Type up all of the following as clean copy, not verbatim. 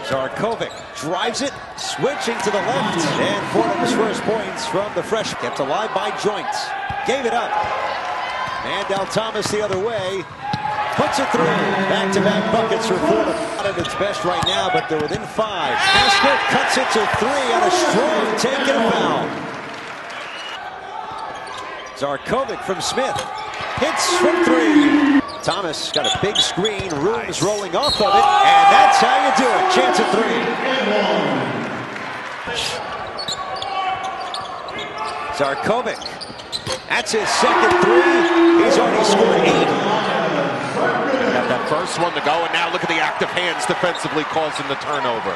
Zarkovic drives it, switching to the left, and Fordham's first points from the fresh. Kept alive by Joints. Gave it up. Mandel Thomas the other way. Puts it through. Back-to-back buckets for Fordham. Not at its best right now, but they're within 5. Haskell cuts it to 3 on a strong take and a foul. Zarkovic from Smith. Hits from 3. Thomas got a big screen. Rooms rolling off of it. And that's how you do it. Chance at 3. Zarkovic. That's his second 3. He's already scored 8. Got that first one to go, and now look at the active hands defensively causing the turnover.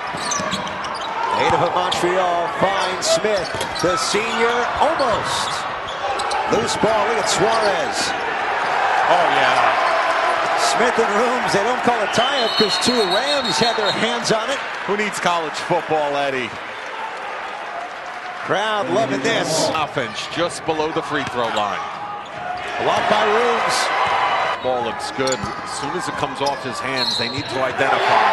Native of Montreal finds Smith. The senior almost. Loose ball. Look at Suarez. Oh, yeah. Smith and Rooms, they don't call a tie-up because 2 Rams had their hands on it. Who needs college football, Eddie? Crowd loving this. Offense just below the free throw line. Blocked by Rooms. Ball looks good. As soon as it comes off his hands, they need to identify.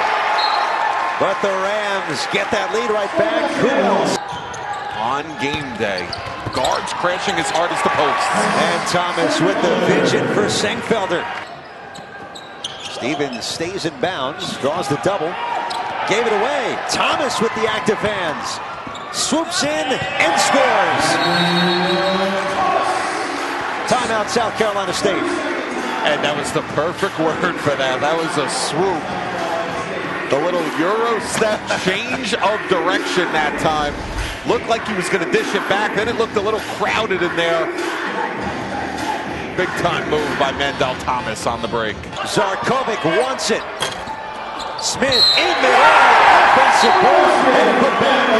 But the Rams get that lead right back. Who else? On game day, guards crashing as hard as the posts. And Thomas with the vision for Senkfelder. Stevens stays in bounds, draws the double, gave it away. Thomas with the active hands, swoops in and scores. Timeout, South Carolina State. And that was the perfect word for that. That was a swoop. The little Euro step change of direction that time. Looked like he was going to dish it back. Then it looked a little crowded in there. Big time move by Mandel Thomas on the break. Zarkovic wants it. Smith in midair. Offensive ball and put back.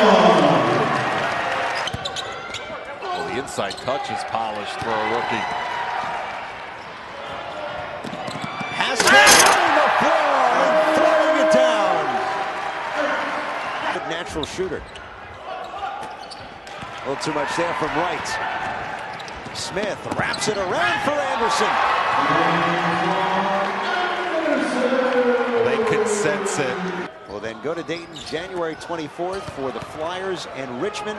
Well, the inside touch is polished for a rookie. Haskell on the floor and throwing it down. Good natural shooter. A little too much there from Wright. Smith wraps it around for Anderson. They could sense it. Well, then go to Dayton January 24th for the Flyers and Richmond.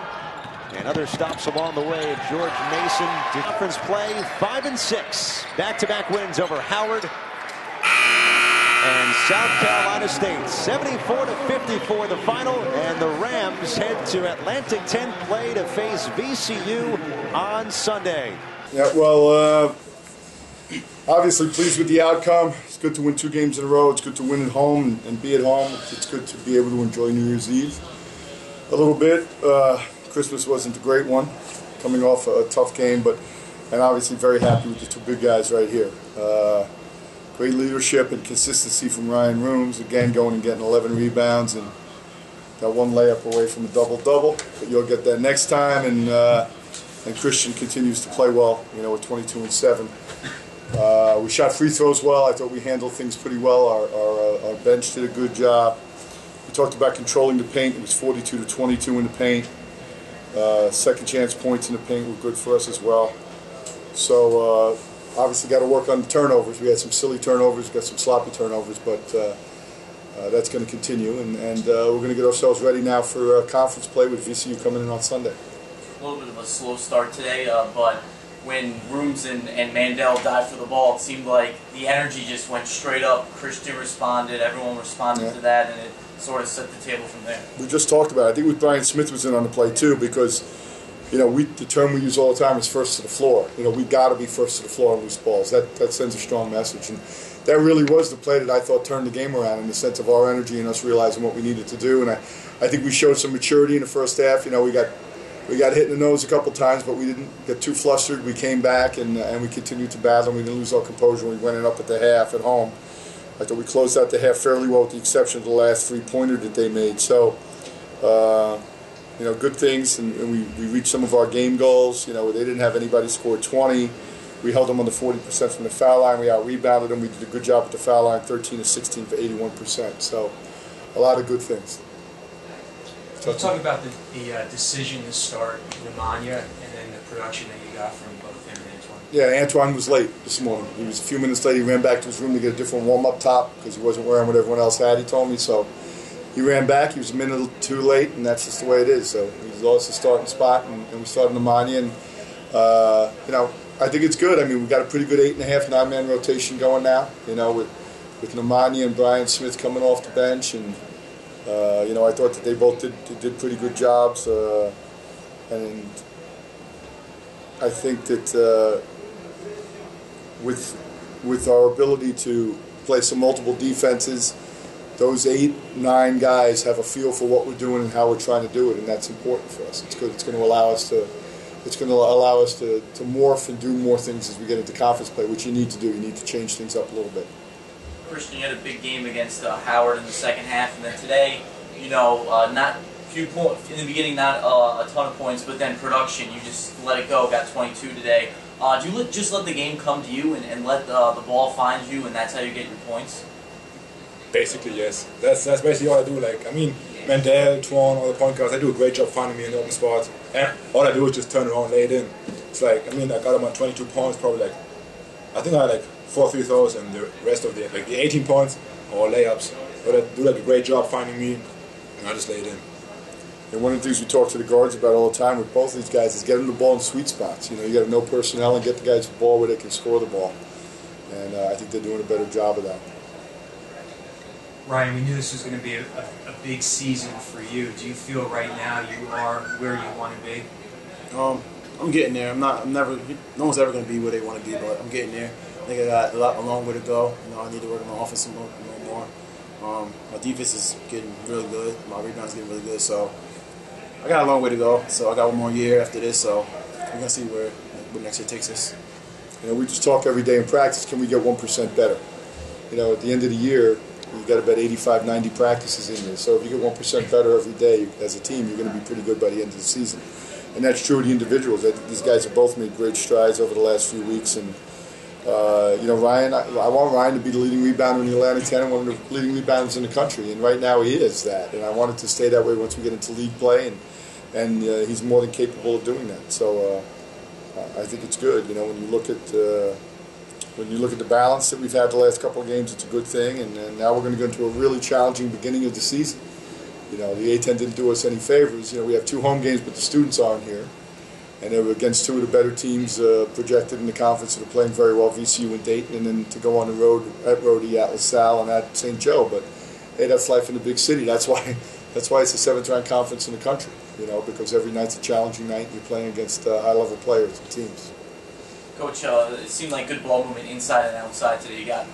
And other stops along the way. George Mason did conference play 5 and 6. Back-to-back wins over Howard and South Carolina State. 74-54 the final. And the Rams head to Atlantic 10 play to face VCU on Sunday. Yeah, well, obviously pleased with the outcome. It's good to win 2 games in a row. It's good to win at home and be at home. It's good to be able to enjoy New Year's Eve a little bit. Christmas wasn't a great one, coming off a tough game, and obviously very happy with the 2 big guys right here. Great leadership and consistency from Ryan Rooms, again going and getting 11 rebounds and got 1 layup away from a double-double, but you'll get that next time. And Christian continues to play well, you know, with 22 and 7. We shot free throws well. I thought we handled things pretty well. Our bench did a good job. We talked about controlling the paint. It was 42-22 in the paint. Second chance points in the paint were good for us as well. So obviously got to work on the turnovers. We had some silly turnovers, got some sloppy turnovers, but that's going to continue. And we're going to get ourselves ready now for conference play with VCU coming in on Sunday. A little bit of a slow start today, but when Rooms and Mandel dived for the ball, it seemed like the energy just went straight up. Christian responded, everyone responded to that, and it sort of set the table from there. We just talked about it. I think with Brian Smith was in on the play too, because you know the term we use all the time is first to the floor. You know, we got to be first to the floor on loose balls. That sends a strong message, and that really was the play that I thought turned the game around in the sense of our energy and us realizing what we needed to do. And I think we showed some maturity in the first half. You know, we got hit in the nose a couple times, but we didn't get too flustered. We came back and we continued to battle. We didn't lose our composure when we went in up at the half at home. I thought we closed out the half fairly well with the exception of the last 3-pointer that they made. So, you know, good things, and we reached some of our game goals. You know, they didn't have anybody score 20. We held them under 40% from the foul line. We out-rebounded them. We did a good job at the foul line, 13 of 16 for 81%. So, a lot of good things. Can you talk about the decision to start Nemanja and then the production that you got from both him and Antoine? Yeah, Antoine was late this morning. He was a few minutes late. He ran back to his room to get a different warm-up top because he wasn't wearing what everyone else had, he told me. So he ran back. He was a minute too late, and that's just the way it is. So he lost his starting spot, and we started Nemanja. And you know, I think it's good. I mean, we've got a pretty good 8.5, 9-man rotation going now. You know, with Nemanja and Brian Smith coming off the bench, and you know, I thought that they both did pretty good jobs, and I think that with our ability to play some multiple defenses, those 8, 9 guys have a feel for what we're doing and how we're trying to do it, and that's important for us. It's good. It's going to allow us to. It's going to allow us to morph and do more things as we get into conference play, which you need to do. You need to change things up a little bit. Christian, you had a big game against Howard in the second half, and then today, you know, not few points in the beginning, not a ton of points, but then production, you just let it go. Got 22 today. Do you just let the game come to you and let the ball find you, and that's how you get your points? Basically, yes. That's basically all I do. Like, I mean, Mandel, Twan, all the point guards, they do a great job finding me in the open spots. And all I do is just turn around, lay it in. It's like, I mean, I got them on 22 points, probably like, I think I had like 4 free throws, and the rest of the 18 points are all layups. But I do like a great job finding me, and I just lay it in. And one of the things we talk to the guards about all the time with both these guys is get them the ball in sweet spots. You know, you got to know personnel and get the guys the ball where they can score the ball. And I think they're doing a better job of that. Ryan, we knew this was going to be a big season for you. Do you feel right now you are where you want to be? I'm getting there. No one's ever going to be where they want to be, but I'm getting there. I think I got a long way to go. You know, I need to work on my offense a little more. My defense is getting really good. My rebounds getting really good. So I got a long way to go. So I got one more year after this. So we're going to see where next year takes us. You know, we just talk every day in practice. Can we get 1% better? You know, at the end of the year, you've got about 85, 90 practices in there. So if you get 1% better every day as a team, you're going to be pretty good by the end of the season. And that's true of the individuals. These guys have both made great strides over the last few weeks. And, you know, Ryan, I want Ryan to be the leading rebounder in the Atlantic 10 and one of the leading rebounders in the country. And right now he is that. And I want it to stay that way once we get into league play. And he's more than capable of doing that. So I think it's good. You know, when you look at the balance that we've had the last couple of games, it's a good thing. And now we're going to go into a really challenging beginning of the season. You know, the A-10 didn't do us any favors. You know, we have 2 home games, but the students aren't here. And they were against 2 of the better teams projected in the conference that are playing very well, VCU and Dayton, and then to go on the road at Rhodey, at LaSalle, and at St. Joe. But, hey, that's life in the big city. That's why it's the 7th-ranked conference in the country, you know, because every night's a challenging night and you're playing against high-level players and teams. Coach, it seemed like good ball movement inside and outside today. You got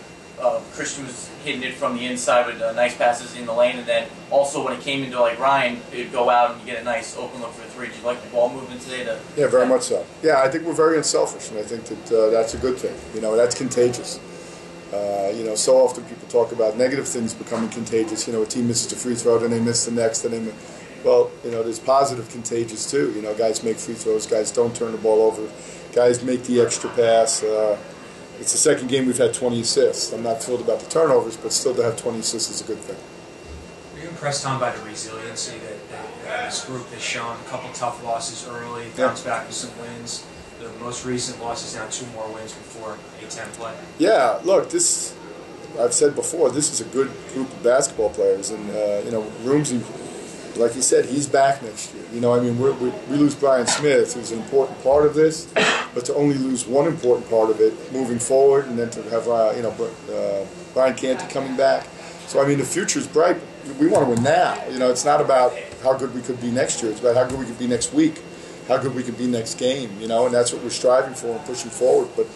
Christian was hitting it from the inside with nice passes in the lane, and then also when it came into like Ryan, it'd go out and you get a nice open look for a 3. Did you like the ball movement today? Yeah, very much so. Yeah, I think we're very unselfish, and I think that that's a good thing. You know, that's contagious. You know, so often people talk about negative things becoming contagious. You know, a team misses a free throw, then they miss the next, and then well, you know, there's positive contagious too. You know, guys make free throws, guys don't turn the ball over, guys make the extra pass. It's the second game we've had 20 assists. I'm not thrilled about the turnovers, but still to have 20 assists is a good thing. Were you impressed, Tom, by the resiliency that this group has shown? A couple tough losses early, bounced back with some wins. The most recent loss is now 2 more wins before A-10 play. Yeah, look, I've said before, this is a good group of basketball players. And, you know, Roomsy, like he said, he's back next year. You know, I mean, we lose Brian Smith, who's an important part of this, but to only lose one important part of it moving forward, and then to have, you know, Brian Canty coming back. So, I mean, the future's bright. We want to win now. You know, it's not about how good we could be next year. It's about how good we could be next week, how good we could be next game, you know, and that's what we're striving for and pushing forward. But,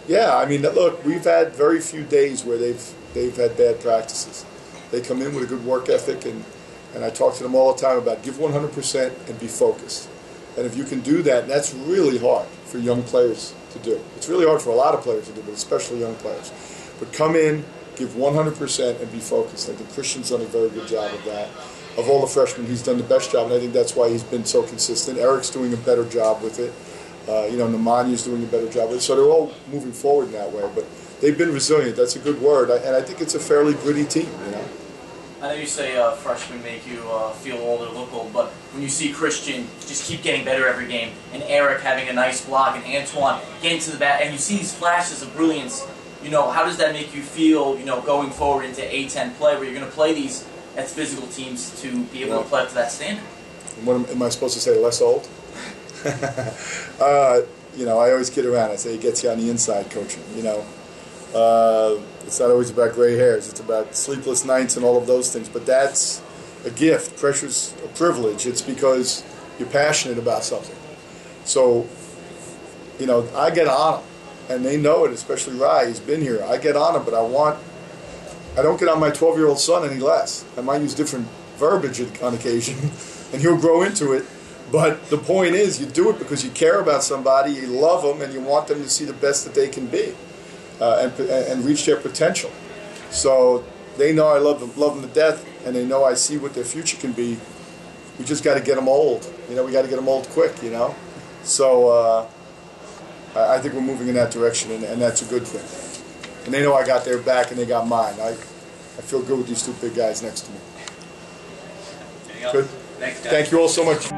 yeah, I mean, look, we've had very few days where they've had bad practices. They come in with a good work ethic, and I talk to them all the time about give 100% and be focused. And if you can do that, and that's really hard for young players to do. It's really hard for a lot of players to do, but especially young players. But come in, give 100% and be focused. I think Christian's done a very good job of that. Of all the freshmen, he's done the best job, and I think that's why he's been so consistent. Eric's doing a better job with it. You know, Nemanya's doing a better job with it. So they're all moving forward in that way. But they've been resilient. That's a good word. And I think it's a fairly gritty team, you know. I know you say freshmen make you feel old or look old, but when you see Christian just keep getting better every game, and Eric having a nice block, and Antoine getting to the bat, and you see these flashes of brilliance, you know, how does that make you feel, you know, going forward into A-10 play, where you're going to play these as physical teams to be able to play up to that standard. What am I supposed to say? Less old? You know, I always kid around. I say it gets you on the inside coaching. You know, it's not always about gray hairs. It's about sleepless nights and all of those things. But that's a gift. Pressure's a privilege. It's because you're passionate about something. So, you know, I get on them, and they know it. Especially Rye. He's been here. I get on him, but I don't get on my 12-year-old son any less. I might use different verbiage on occasion, and he'll grow into it. But the point is, you do it because you care about somebody, you love them, and you want them to see the best that they can be and reach their potential. So they know I love them to death, and they know I see what their future can be. We just got to get them old. You know, we got to get them old quick, you know. So I think we're moving in that direction, and that's a good thing. And they know I got their back, and they got mine. I feel good with these two big guys next to me. Good. Thanks, guys. Thank you all so much.